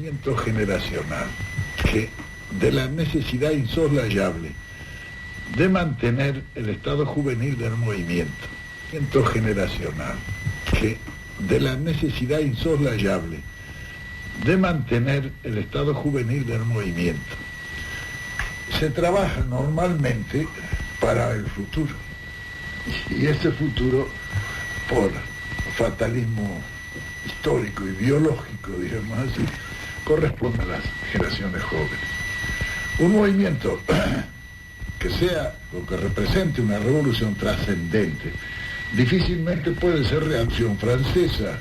movimiento generacional que de la necesidad insoslayable de mantener el estado juvenil del movimiento generacional que de la necesidad insoslayable de mantener el estado juvenil del movimiento se trabaja normalmente para el futuro, y ese futuro, por fatalismo histórico y biológico, digamos así, corresponde a las generaciones jóvenes. Un movimiento que sea o que represente una revolución trascendente difícilmente puede ser Reacción Francesa.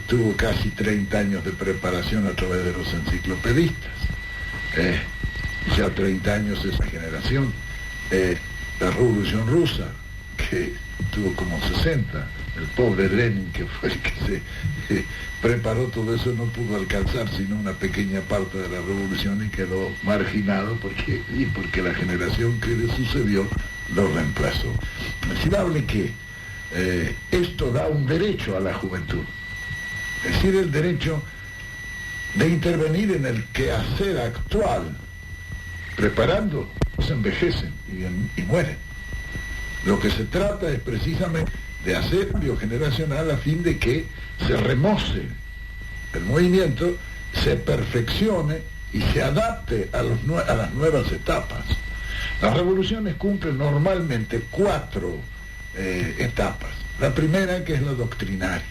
Tuvo casi 30 años de preparación a través de los enciclopedistas. Ya 30 años esa generación. La Revolución Rusa, que tuvo como 60. El pobre Lenin, que fue el que se preparó todo eso, no pudo alcanzar sino una pequeña parte de la revolución y quedó marginado porque la generación que le sucedió lo reemplazó. Es decir, que esto da un derecho a la juventud, es decir, el derecho de intervenir en el quehacer actual, preparando, se envejecen y mueren. Lo que se trata es precisamente de hacer cambio generacional a fin de que se remoce el movimiento, se perfeccione y se adapte a las nuevas etapas. Las revoluciones cumplen normalmente 4 etapas. La primera, que es la doctrinaria,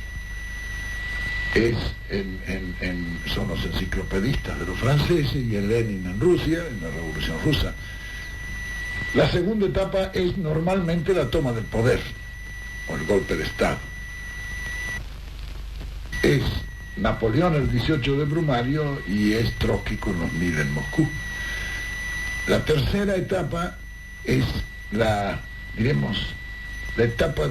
son los enciclopedistas de los franceses y el Lenin en Rusia, en la Revolución Rusa. La segunda etapa es normalmente la toma del poder o el golpe de Estado. Es Napoleón el 18 de Brumario y es Trotsky con los 1000 en Moscú. La tercera etapa es la etapa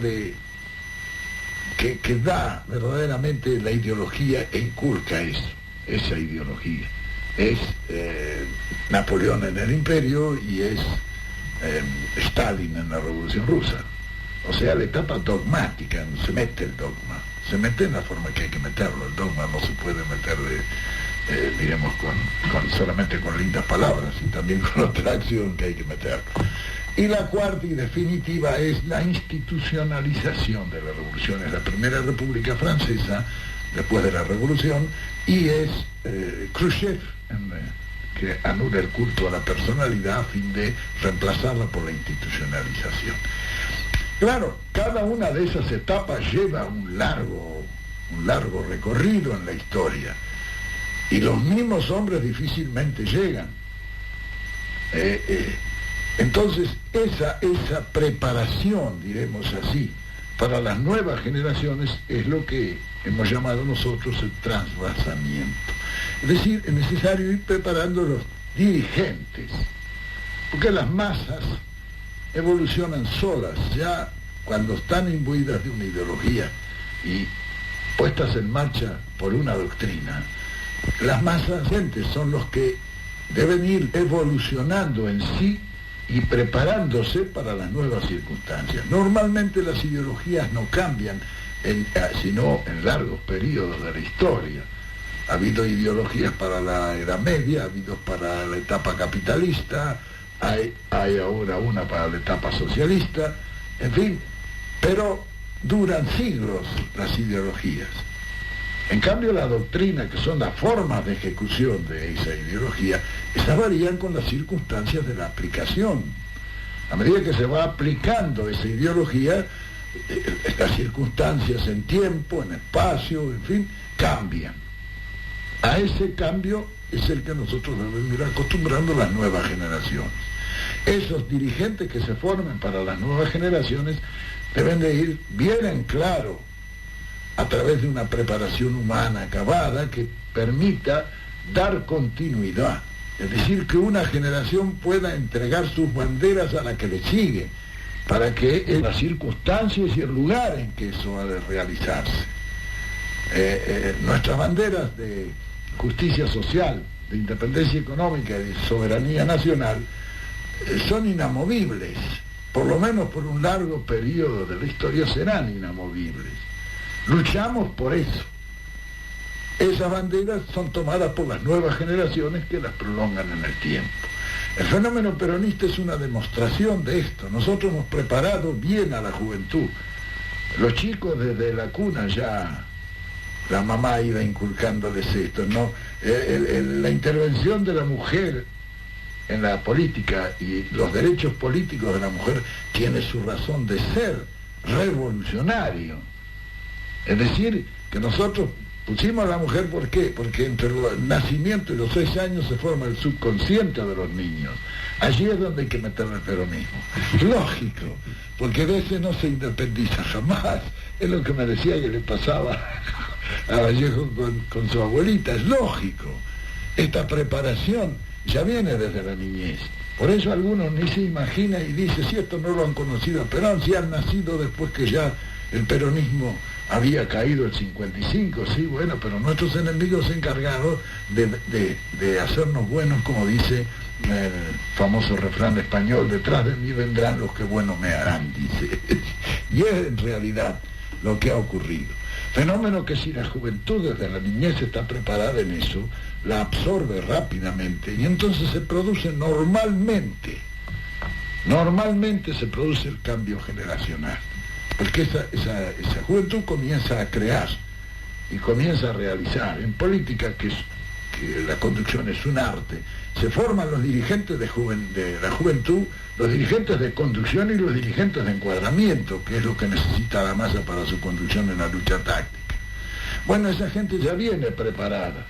que da verdaderamente la ideología e inculca esa ideología. Es Napoleón en el Imperio y es Stalin en la Revolución Rusa. O sea, la etapa dogmática, no se mete el dogma, se mete en la forma que hay que meterlo. El dogma no se puede meter solamente con lindas palabras, y también con otra acción que hay que meterlo. Y la cuarta y definitiva es la institucionalización de la revolución. Es la primera república francesa después de la revolución, y es Khrushchev que anula el culto a la personalidad a fin de reemplazarla por la institucionalización. Claro, cada una de esas etapas lleva un largo recorrido en la historia, y los mismos hombres difícilmente llegan. Entonces, esa preparación, diremos así, para las nuevas generaciones es lo que hemos llamado nosotros el transvasamiento. Es decir, es necesario ir preparando a los dirigentes, porque las masas evolucionan solas, ya cuando están imbuidas de una ideología y puestas en marcha por una doctrina. Las masas son los que deben ir evolucionando en sí y preparándose para las nuevas circunstancias. Normalmente las ideologías no cambian, sino en largos periodos de la historia. Ha habido ideologías para la Edad Media, ha habido para la etapa capitalista, hay ahora una para la etapa socialista, en fin, pero duran siglos las ideologías. En cambio, la doctrina, que son las formas de ejecución de esa ideología, esas varían con las circunstancias de la aplicación. A medida que se va aplicando esa ideología, las circunstancias en tiempo, en espacio, en fin, cambian. A ese cambio es el que nosotros debemos ir acostumbrando a las nuevas generaciones. Esos dirigentes que se formen para las nuevas generaciones deben de ir bien en claro, a través de una preparación humana acabada que permita dar continuidad. Es decir, que una generación pueda entregar sus banderas a la que le sigue, para que en las circunstancias y el lugar en que eso ha de realizarse. Nuestras banderas de justicia social, de independencia económica y de soberanía nacional son inamovibles, por lo menos por un largo periodo de la historia serán inamovibles. Luchamos por eso. esas banderas son tomadas por las nuevas generaciones que las prolongan en el tiempo. El fenómeno peronista es una demostración de esto. Nosotros hemos preparado bien a la juventud. Los chicos desde la cuna ya, la mamá iba inculcándoles esto, ¿no? La intervención de la mujer en la política y los derechos políticos de la mujer tiene su razón de ser revolucionario. Es decir, que nosotros pusimos a la mujer, ¿por qué? Porque entre el nacimiento y los 6 años se forma el subconsciente de los niños. Allí es donde hay que meter el peronismo. Lógico, porque de ese no se independiza jamás. Es lo que me decía que le pasaba a Vallejo con su abuelita. Es lógico. Esta preparación ya viene desde la niñez. Por eso algunos ni se imaginan y dicen, si esto no lo han conocido a Perón, si han nacido después que ya el peronismo había caído el 55, sí, bueno, pero nuestros enemigos se encargaron de hacernos buenos, como dice el famoso refrán español, detrás de mí vendrán los que bueno me harán, dice. Y es en realidad lo que ha ocurrido. Fenómeno que si la juventud desde la niñez está preparada en eso, la absorbe rápidamente y entonces se produce normalmente se produce el cambio generacional. Porque esa juventud comienza a crear y comienza a realizar. En política, que la conducción es un arte, se forman los dirigentes de la juventud, los dirigentes de conducción y los dirigentes de encuadramiento, que es lo que necesita la masa para su conducción en la lucha táctica. Bueno, esa gente ya viene preparada,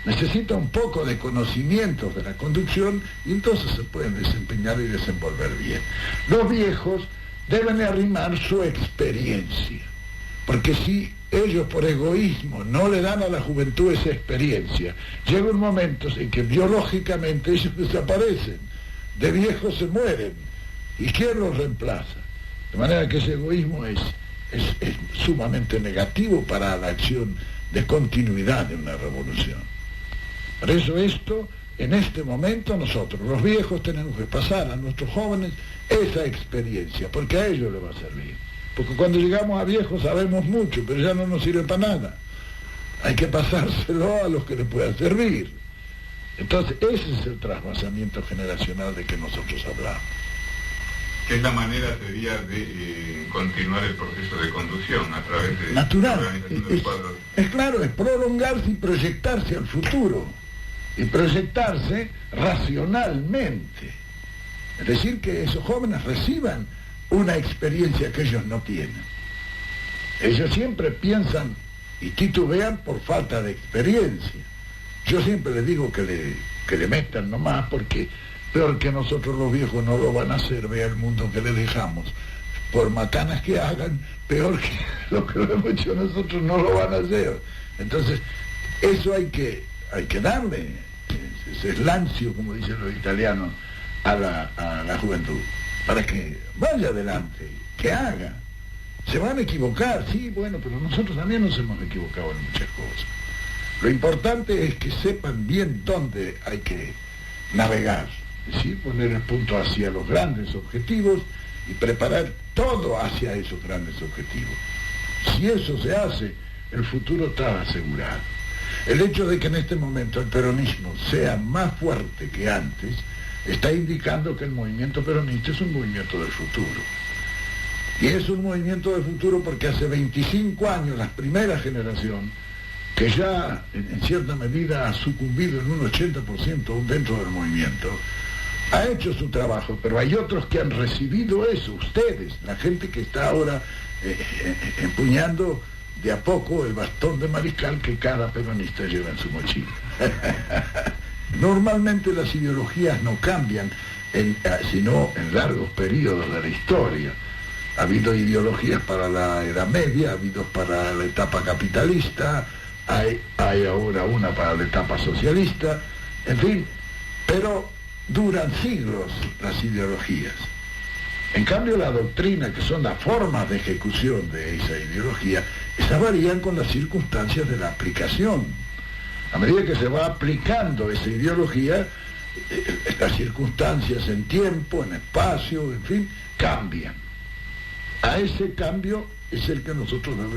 necesita un poco de conocimientos de la conducción y entonces se pueden desempeñar y desenvolver bien. Los viejos deben arrimar su experiencia, porque si ellos por egoísmo no le dan a la juventud esa experiencia, llega un momento en que biológicamente ellos desaparecen, de viejos se mueren, ¿y quién los reemplaza? De manera que ese egoísmo es sumamente negativo para la acción de continuidad de una revolución. Por eso esto, en este momento nosotros, los viejos, tenemos que pasar a nuestros jóvenes esa experiencia, porque a ellos les va a servir. Porque cuando llegamos a viejos sabemos mucho, pero ya no nos sirve para nada. Hay que pasárselo a los que les pueda servir. Entonces, ese es el trasvasamiento generacional de que nosotros hablamos. ¿Qué es la manera, sería, de continuar el proceso de conducción a través de natural? La organización del cuadro? Es claro, es prolongarse y proyectarse al futuro. Y proyectarse racionalmente. Es decir, que esos jóvenes reciban una experiencia que ellos no tienen. Ellos siempre piensan y titubean por falta de experiencia. Yo siempre les digo que le metan nomás, porque peor que nosotros los viejos no lo van a hacer, vea el mundo que le dejamos. Por macanas que hagan, peor que lo que lo hemos hecho nosotros no lo van a hacer. Entonces, eso hay que darle ese slancio, como dicen los italianos, a la juventud, para que vaya adelante, que haga. Se van a equivocar, sí, bueno, pero nosotros también nos hemos equivocado en muchas cosas. Lo importante es que sepan bien dónde hay que navegar, ¿sí? Poner el punto hacia los grandes objetivos y preparar todo hacia esos grandes objetivos. Si eso se hace, el futuro está asegurado. El hecho de que en este momento el peronismo sea más fuerte que antes está indicando que el movimiento peronista es un movimiento del futuro. Y es un movimiento del futuro porque hace 25 años la primera generación, que ya en cierta medida ha sucumbido en un 80% dentro del movimiento, ha hecho su trabajo, pero hay otros que han recibido eso, ustedes, la gente que está ahora empuñando de a poco el bastón de mariscal que cada peronista lleva en su mochila. Normalmente las ideologías no cambian, sino en largos periodos de la historia. Ha habido ideologías para la Edad Media, ha habido para la etapa capitalista, hay ahora una para la etapa socialista, en fin, pero duran siglos las ideologías. En cambio, la doctrina, que son las formas de ejecución de esa ideología, esas varían con las circunstancias de la aplicación. A medida que se va aplicando esa ideología, las circunstancias en tiempo, en espacio, en fin, cambian. A ese cambio es el que nosotros debemos